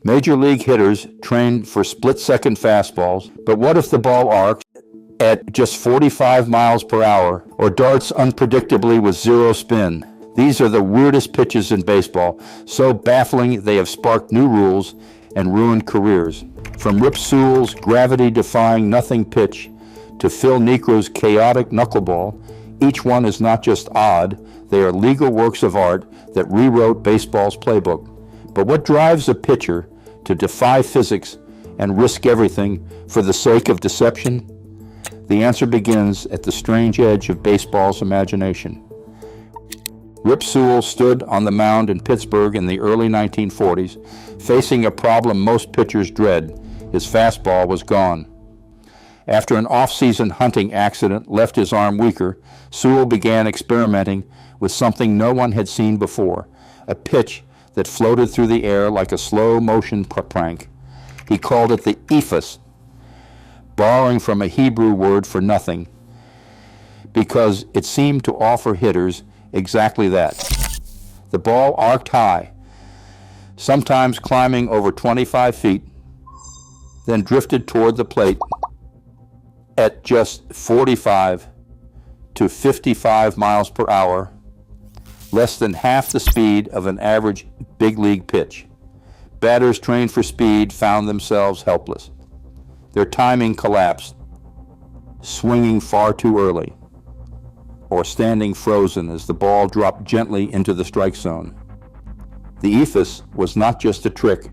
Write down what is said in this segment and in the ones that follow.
Major league hitters trained for split-second fastballs, but what if the ball arcs at just 45 miles per hour or darts unpredictably with zero spin? These are the weirdest pitches in baseball, so baffling they have sparked new rules and ruined careers. From Rip Sewell's gravity-defying nothing pitch to Phil Niekro's chaotic knuckleball, each one is not just odd, they are legal works of art that rewrote baseball's playbook. But what drives a pitcher to defy physics and risk everything for the sake of deception? The answer begins at the strange edge of baseball's imagination. Rip Sewell stood on the mound in Pittsburgh in the early 1940s, facing a problem most pitchers dread. His fastball was gone. After an off-season hunting accident left his arm weaker, Sewell began experimenting with something no one had seen before, a pitch that floated through the air like a slow-motion prank. He called it the Eephus, borrowing from a Hebrew word for nothing, because it seemed to offer hitters exactly that. The ball arced high, sometimes climbing over 25 feet, then drifted toward the plate at just 45 to 55 miles per hour, less than half the speed of an average big league pitch. Batters trained for speed found themselves helpless. Their timing collapsed, swinging far too early, or standing frozen as the ball dropped gently into the strike zone. The Eephus was not just a trick,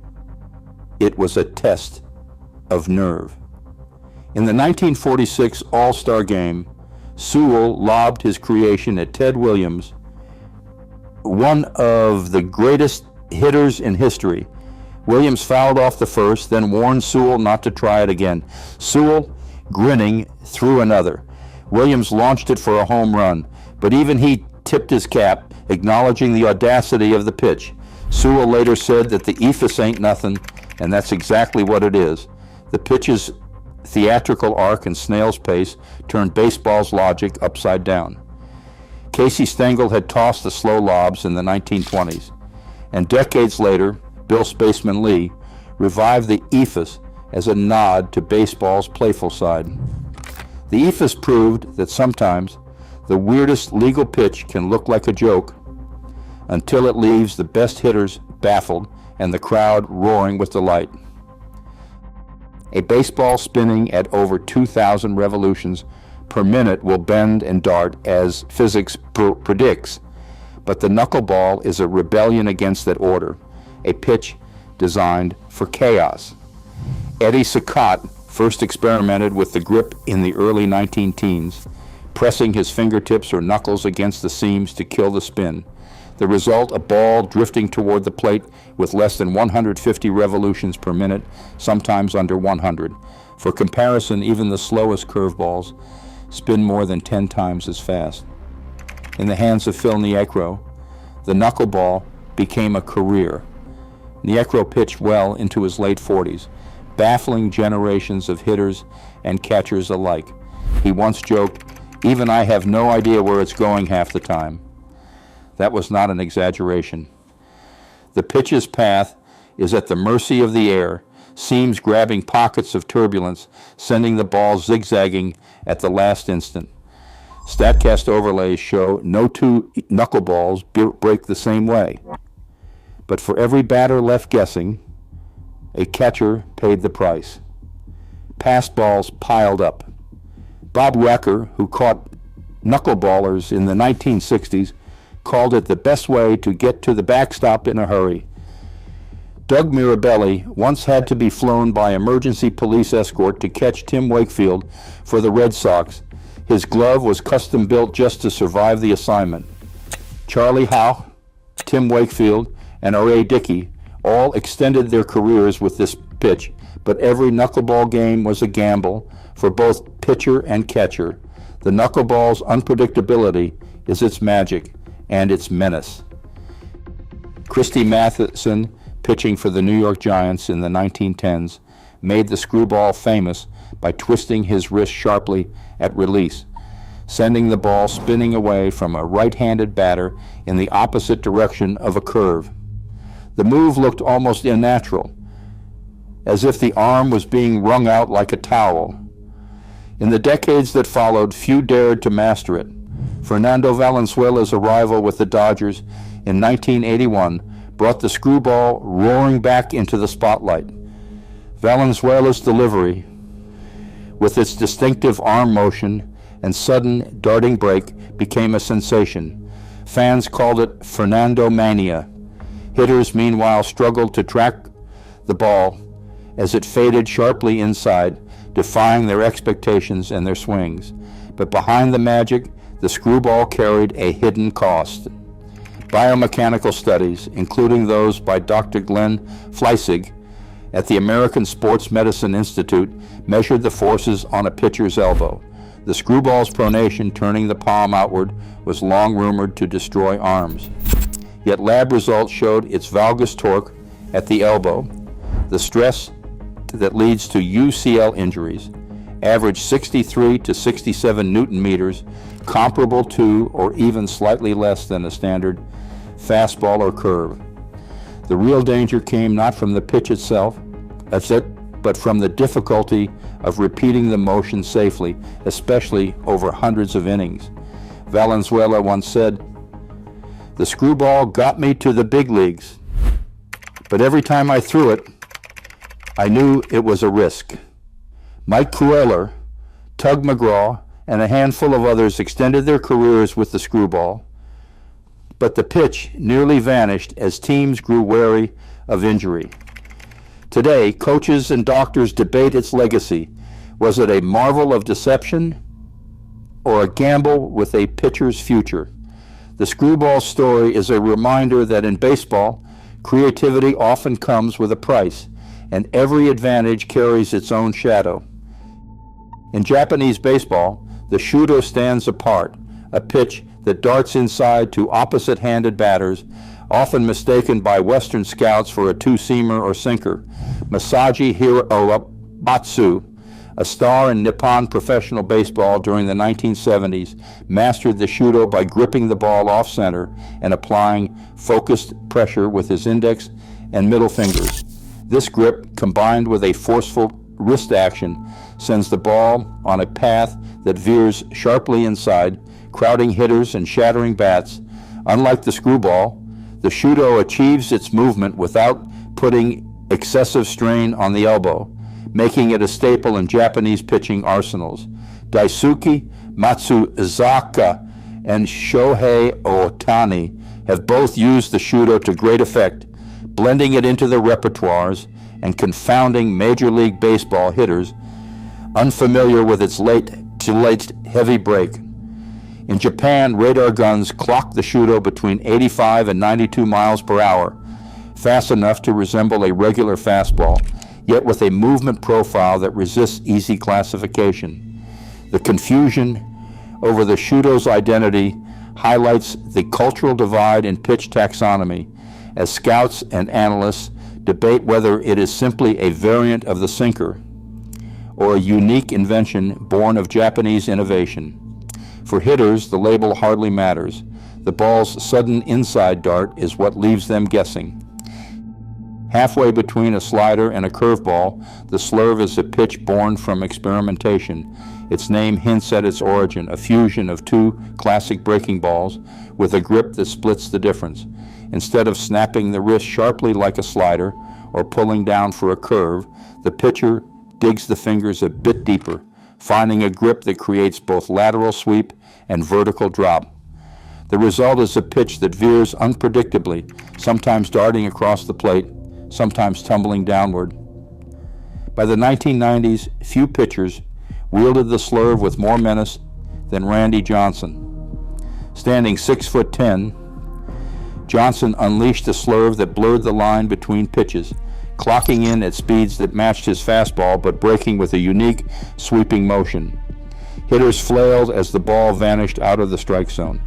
it was a test of nerve. In the 1946 All-Star Game, Sewell lobbed his creation at Ted Williams, one of the greatest hitters in history. Williams fouled off the first, then warned Sewell not to try it again. Sewell, grinning, threw another. Williams launched it for a home run, but even he tipped his cap, acknowledging the audacity of the pitch. Sewell later said that the Eephus ain't nothing, and that's exactly what it is. The pitch's theatrical arc and snail's pace turned baseball's logic upside down. Casey Stengel had tossed the slow lobs in the 1920s, and decades later, Bill Spaceman Lee revived the Eephus as a nod to baseball's playful side. The Eephus proved that sometimes the weirdest legal pitch can look like a joke until it leaves the best hitters baffled and the crowd roaring with delight. A baseball spinning at over 2,000 revolutions per minute will bend and dart as physics predicts, but the knuckleball is a rebellion against that order, a pitch designed for chaos. Eddie Saccott first experimented with the grip in the early 19-teens, pressing his fingertips or knuckles against the seams to kill the spin. The result, a ball drifting toward the plate with less than 150 revolutions per minute, sometimes under 100. For comparison, even the slowest curveballs spin more than 10 times as fast. In the hands of Phil Niekro, the knuckleball became a career. Niekro pitched well into his late 40s, baffling generations of hitters and catchers alike. He once joked, "Even I have no idea where it's going half the time." That was not an exaggeration. The pitch's path is at the mercy of the air, seams grabbing pockets of turbulence, sending the ball zigzagging at the last instant. StatCast overlays show no two knuckleballs break the same way. But for every batter left guessing, a catcher paid the price. Pass balls piled up. Bob Wacker, who caught knuckleballers in the 1960s, called it the best way to get to the backstop in a hurry. Doug Mirabelli once had to be flown by emergency police escort to catch Tim Wakefield for the Red Sox. His glove was custom built just to survive the assignment. Charlie Howe, Tim Wakefield, and R.A. Dickey all extended their careers with this pitch, but every knuckleball game was a gamble for both pitcher and catcher. The knuckleball's unpredictability is its magic and its menace. Christy Matheson, pitching for the New York Giants in the 1910s, made the screwball famous by twisting his wrist sharply at release, sending the ball spinning away from a right-handed batter in the opposite direction of a curve. The move looked almost unnatural, as if the arm was being wrung out like a towel. In the decades that followed, few dared to master it. Fernando Valenzuela's arrival with the Dodgers in 1981 brought the screwball roaring back into the spotlight. Valenzuela's delivery, with its distinctive arm motion and sudden darting break, became a sensation. Fans called it Fernando Mania. Hitters, meanwhile, struggled to track the ball as it faded sharply inside, defying their expectations and their swings. But behind the magic, the screwball carried a hidden cost. Biomechanical studies, including those by Dr. Glenn Fleissig at the American Sports Medicine Institute, measured the forces on a pitcher's elbow. The screwball's pronation, turning the palm outward, was long rumored to destroy arms. Yet lab results showed its valgus torque at the elbow, the stress that leads to UCL injuries, averaged 63 to 67 Newton meters, comparable to or even slightly less than a standard fastball or curve. The real danger came not from the pitch itself, but from the difficulty of repeating the motion safely, especially over hundreds of innings. Valenzuela once said, "The screwball got me to the big leagues, but every time I threw it, I knew it was a risk." Mike Cuellar, Tug McGraw, and a handful of others extended their careers with the screwball, but the pitch nearly vanished as teams grew wary of injury. Today, coaches and doctors debate its legacy. Was it a marvel of deception or a gamble with a pitcher's future? The screwball story is a reminder that in baseball, creativity often comes with a price, and every advantage carries its own shadow. In Japanese baseball, the shuuto stands apart, a pitch that darts inside to opposite-handed batters, often mistaken by Western scouts for a two-seamer or sinker. Masaji Hiromatsu, a star in Nippon professional baseball during the 1970s, mastered the shuuto by gripping the ball off-center and applying focused pressure with his index and middle fingers. This grip, combined with a forceful wrist action, sends the ball on a path that veers sharply inside, crowding hitters and shattering bats. Unlike the screwball, the shuuto achieves its movement without putting excessive strain on the elbow, making it a staple in Japanese pitching arsenals. Daisuke Matsuzaka and Shohei Ohtani have both used the shuuto to great effect, blending it into their repertoires and confounding Major League Baseball hitters unfamiliar with its late heavy break. In Japan, radar guns clock the shuuto between 85 and 92 miles per hour, fast enough to resemble a regular fastball, yet with a movement profile that resists easy classification. The confusion over the shuuto's identity highlights the cultural divide in pitch taxonomy, as scouts and analysts debate whether it is simply a variant of the sinker or a unique invention born of Japanese innovation. For hitters, the label hardly matters. The ball's sudden inside dart is what leaves them guessing. Halfway between a slider and a curveball, the slurve is a pitch born from experimentation. Its name hints at its origin, a fusion of two classic breaking balls with a grip that splits the difference. Instead of snapping the wrist sharply like a slider or pulling down for a curve, the pitcher digs the fingers a bit deeper, finding a grip that creates both lateral sweep and vertical drop. The result is a pitch that veers unpredictably, sometimes darting across the plate, sometimes tumbling downward. By the 1990s, few pitchers wielded the slurve with more menace than Randy Johnson. Standing 6'10", Johnson unleashed a slurve that blurred the line between pitches, clocking in at speeds that matched his fastball but breaking with a unique sweeping motion. Hitters flailed as the ball vanished out of the strike zone.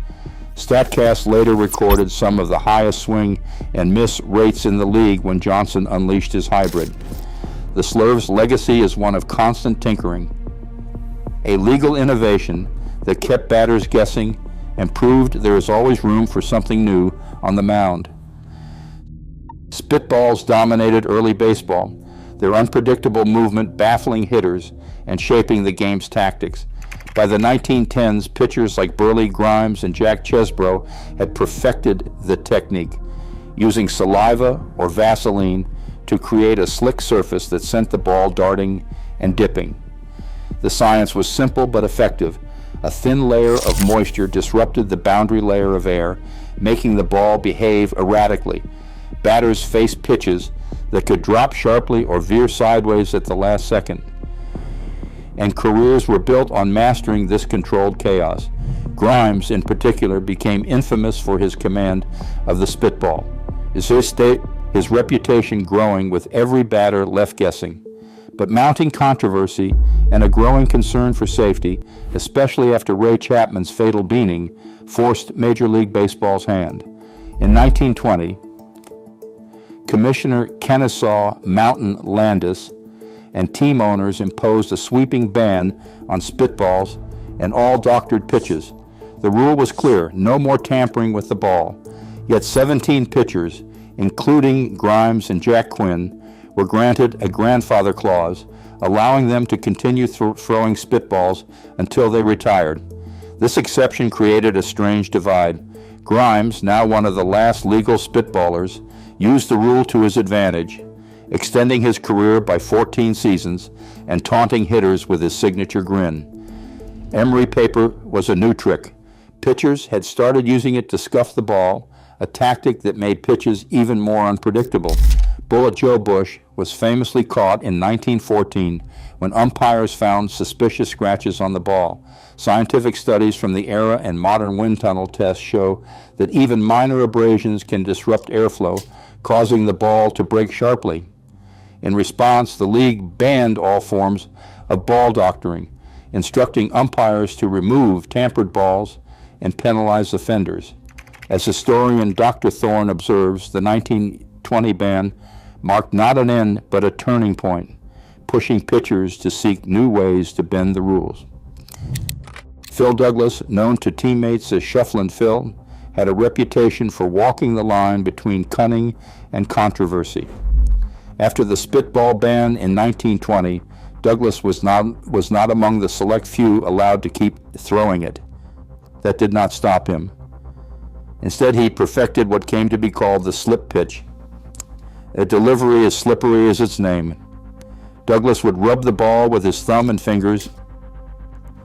StatCast later recorded some of the highest swing and miss rates in the league when Johnson unleashed his hybrid. The slurve's legacy is one of constant tinkering, a legal innovation that kept batters guessing and proved there is always room for something new on the mound. Spitballs dominated early baseball. their unpredictable movement baffling hitters and shaping the game's tactics. By the 1910s, pitchers like Burley Grimes and Jack Chesbrough had perfected the technique, using saliva or Vaseline to create a slick surface that sent the ball darting and dipping. The science was simple but effective. A thin layer of moisture disrupted the boundary layer of air, making the ball behave erratically. Batters faced pitches that could drop sharply or veer sideways at the last second, and careers were built on mastering this controlled chaos. Grimes, in particular, became infamous for his command of the spitball, his reputation growing with every batter left guessing. But mounting controversy and a growing concern for safety, especially after Ray Chapman's fatal beaning, forced Major League Baseball's hand. In 1920, Commissioner Kennesaw Mountain Landis and team owners imposed a sweeping ban on spitballs and all doctored pitches. The rule was clear: no more tampering with the ball. Yet 17 pitchers, including Grimes and Jack Quinn, were granted a grandfather clause, allowing them to continue throwing spitballs until they retired. This exception created a strange divide. Grimes, now one of the last legal spitballers, used the rule to his advantage, extending his career by 14 seasons and taunting hitters with his signature grin. Emery paper was a new trick. Pitchers had started using it to scuff the ball, a tactic that made pitches even more unpredictable. Bullet Joe Bush was famously caught in 1914 when umpires found suspicious scratches on the ball. Scientific studies from the era and modern wind tunnel tests show that even minor abrasions can disrupt airflow, causing the ball to break sharply. In response, the league banned all forms of ball doctoring, instructing umpires to remove tampered balls and penalize offenders. As historian Dr. Thorne observes, the 1920 ban marked not an end but a turning point, pushing pitchers to seek new ways to bend the rules. Phil Douglas, known to teammates as Shufflin' Phil, had a reputation for walking the line between cunning and controversy. After the spitball ban in 1920, Douglas was not among the select few allowed to keep throwing it. That did not stop him. Instead, he perfected what came to be called the slip pitch, a delivery as slippery as its name. Douglas would rub the ball with his thumb and fingers,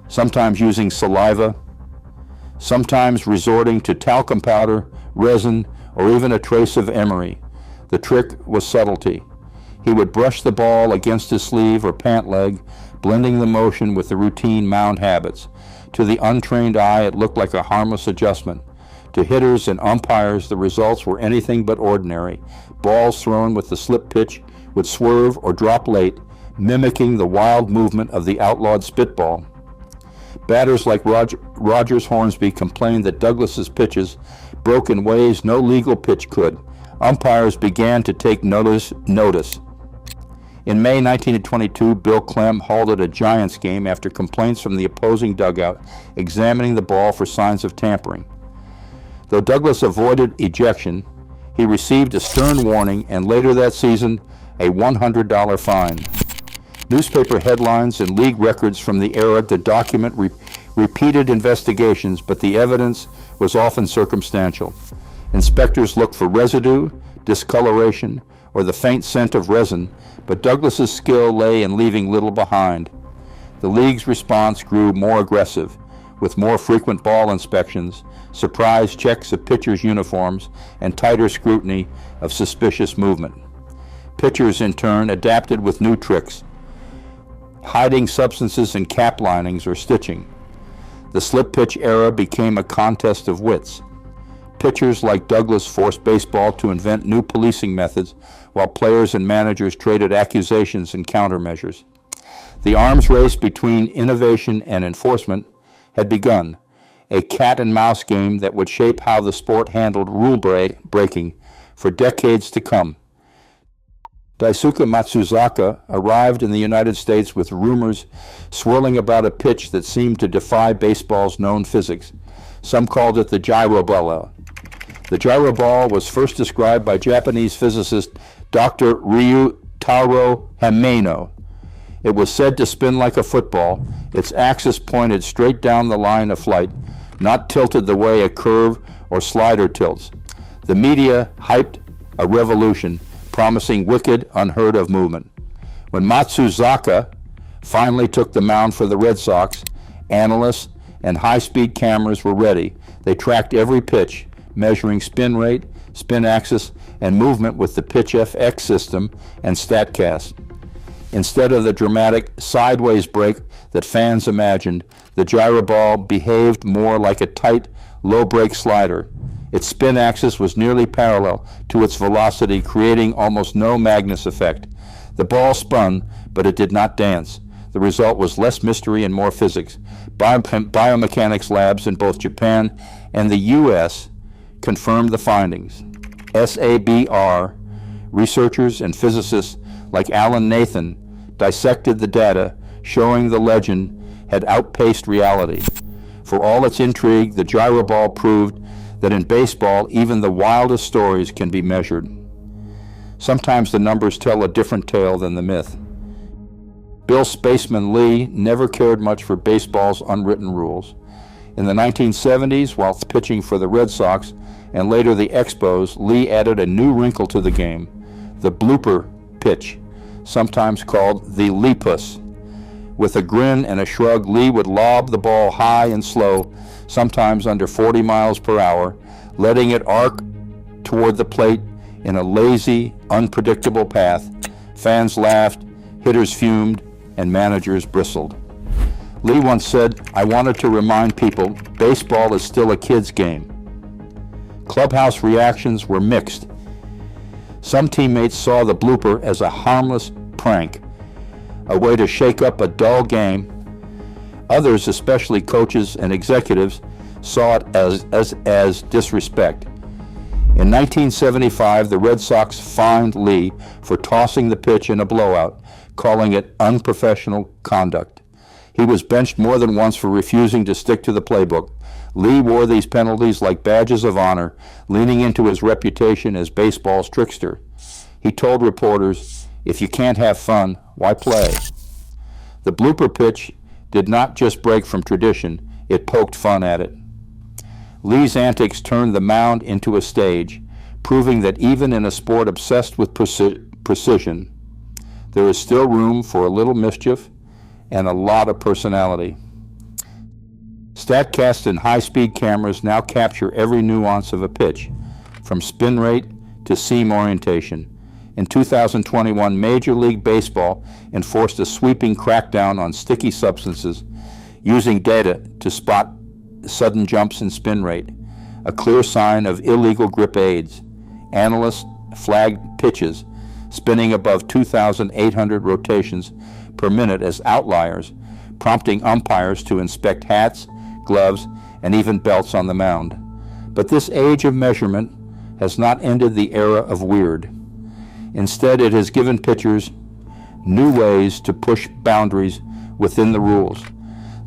sometimes using saliva, sometimes resorting to talcum powder, resin, or even a trace of emery. The trick was subtlety. He would brush the ball against his sleeve or pant leg, blending the motion with the routine mound habits. To the untrained eye, it looked like a harmless adjustment. To hitters and umpires, the results were anything but ordinary. Balls thrown with the slip pitch would swerve or drop late, mimicking the wild movement of the outlawed spitball. Batters like Rogers Hornsby complained that Douglas's pitches broke in ways no legal pitch could. Umpires began to take notice. In May 1922, Bill Clem halted a Giants game after complaints from the opposing dugout examining the ball for signs of tampering. Though Douglas avoided ejection, he received a stern warning and later that season a $100 fine. Newspaper headlines and league records from the era to document repeated investigations, but the evidence was often circumstantial. Inspectors looked for residue, discoloration, or the faint scent of resin, but Douglas's skill lay in leaving little behind. The league's response grew more aggressive, with more frequent ball inspections, surprise checks of pitchers' uniforms, and tighter scrutiny of suspicious movement. Pitchers, in turn, adapted with new tricks, hiding substances in cap linings or stitching. The slip pitch era became a contest of wits. Pitchers like Douglas forced baseball to invent new policing methods, while players and managers traded accusations and countermeasures. The arms race between innovation and enforcement had begun, a cat-and-mouse game that would shape how the sport handled rule breaking for decades to come. Daisuke Matsuzaka arrived in the United States with rumors swirling about a pitch that seemed to defy baseball's known physics. Some called it the gyroball. The gyroball was first described by Japanese physicist Dr. Ryu Tauro Hameno. It was said to spin like a football. Its axis pointed straight down the line of flight, not tilted the way a curve or slider tilts. The media hyped a revolution, promising wicked, unheard-of movement. When Matsuzaka finally took the mound for the Red Sox, analysts and high-speed cameras were ready. They tracked every pitch, measuring spin rate, spin axis, and movement with the Pitch FX system and StatCast. Instead of the dramatic sideways break that fans imagined, the gyroball behaved more like a tight, low-break slider. Its spin axis was nearly parallel to its velocity, creating almost no Magnus effect. The ball spun, but it did not dance. The result was less mystery and more physics. Biomechanics labs in both Japan and the U.S. confirmed the findings. SABR researchers and physicists like Alan Nathan dissected the data, showing the legend had outpaced reality. For all its intrigue, the gyroball proved that in baseball, even the wildest stories can be measured. Sometimes the numbers tell a different tale than the myth. Bill Spaceman Lee never cared much for baseball's unwritten rules. In the 1970s, while pitching for the Red Sox and later the Expos, Lee added a new wrinkle to the game, the blooper pitch, sometimes called the Eephus. With a grin and a shrug, Lee would lob the ball high and slow, sometimes under 40 miles per hour, letting it arc toward the plate in a lazy, unpredictable path. Fans laughed, hitters fumed, and managers bristled. Lee once said, "I wanted to remind people baseball is still a kid's game." Clubhouse reactions were mixed. Some teammates saw the blooper as a harmless prank, a way to shake up a dull game. Others, especially coaches and executives, saw it as disrespect. In 1975, the Red Sox fined Lee for tossing the pitch in a blowout, calling it unprofessional conduct. He was benched more than once for refusing to stick to the playbook. Lee wore these penalties like badges of honor, leaning into his reputation as baseball's trickster. He told reporters, "If you can't have fun, why play?" The blooper pitch did not just break from tradition, it poked fun at it. Lee's antics turned the mound into a stage, proving that even in a sport obsessed with precision, there is still room for a little mischief and a lot of personality. StatCast and high-speed cameras now capture every nuance of a pitch, from spin rate to seam orientation. In 2021, Major League Baseball enforced a sweeping crackdown on sticky substances, using data to spot sudden jumps in spin rate, a clear sign of illegal grip aids. Analysts flagged pitches spinning above 2,800 rotations per minute as outliers, prompting umpires to inspect hats, gloves, and even belts on the mound. But this age of measurement has not ended the era of weird. Instead, it has given pitchers new ways to push boundaries within the rules.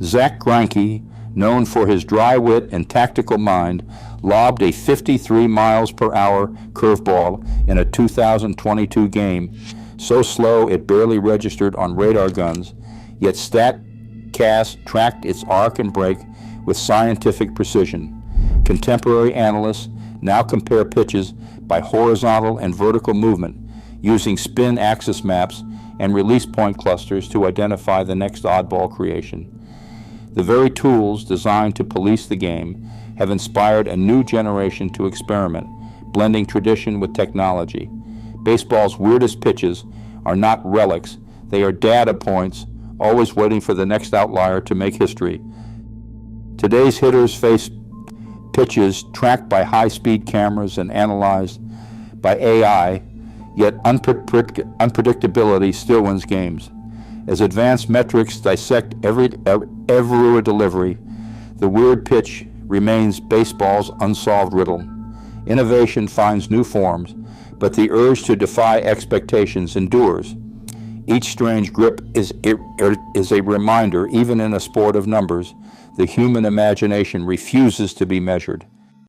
Zach Greinke, known for his dry wit and tactical mind, lobbed a 53 miles per hour curveball in a 2022 game, so slow it barely registered on radar guns, yet StatCast tracked its arc and break with scientific precision. Contemporary analysts now compare pitches by horizontal and vertical movement, using spin axis maps and release point clusters to identify the next oddball creation. The very tools designed to police the game have inspired a new generation to experiment, blending tradition with technology. Baseball's weirdest pitches are not relics, they are data points, always waiting for the next outlier to make history. Today's hitters face pitches tracked by high-speed cameras and analyzed by AI, yet unpredictability still wins games. As advanced metrics dissect every delivery, the weird pitch remains baseball's unsolved riddle. Innovation finds new forms, but the urge to defy expectations endures. Each strange grip is a reminder, even in a sport of numbers, the human imagination refuses to be measured.